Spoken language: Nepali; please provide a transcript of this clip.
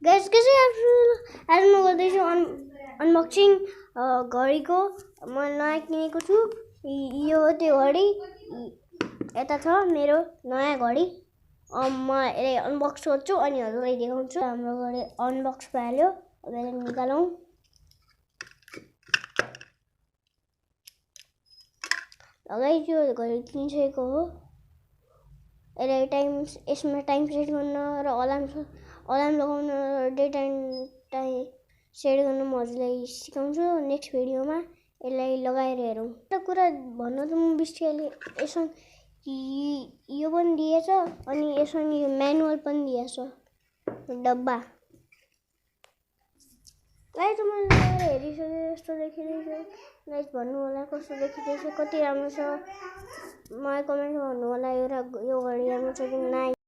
गाइस कैसे आज म गर्दैछु अनबक्सिङ घडीको म नयाँ किनेको छु यो हो त्यो घडी यता छ मेरो नयाँ घडी म यसलाई अनबक्स गर्छु अनि हजुरलाई देखाउँछु हाम्रो घडी अनबक्स भइहाल्यो अब यसलाई निकालौँ लगाइयो घडी किनिसकेको हो यसमा टाइम सेट गर्न र अलार्म लगाउन डेट एन्ड टाइम सेट गर्न म हजुरलाई सिकाउँछु नेक्स्ट भिडियोमा यसलाई लगाएर हेरौँ। एउटा कुरा भन्न त म बिर्सिहालेँ यसमा यो पनि दिएछ अनि यसमा यो म्यानुअल पनि दिएछ डब्बा गाइस मैले हेरिसकेँ यस्तो देखिँदैछ गाइस भन्नु होला कस्तो देखिँदैछ कति राम्रो छ मलाई कमेन्टमा भन्नु होला यो घडी राम्रो छ कि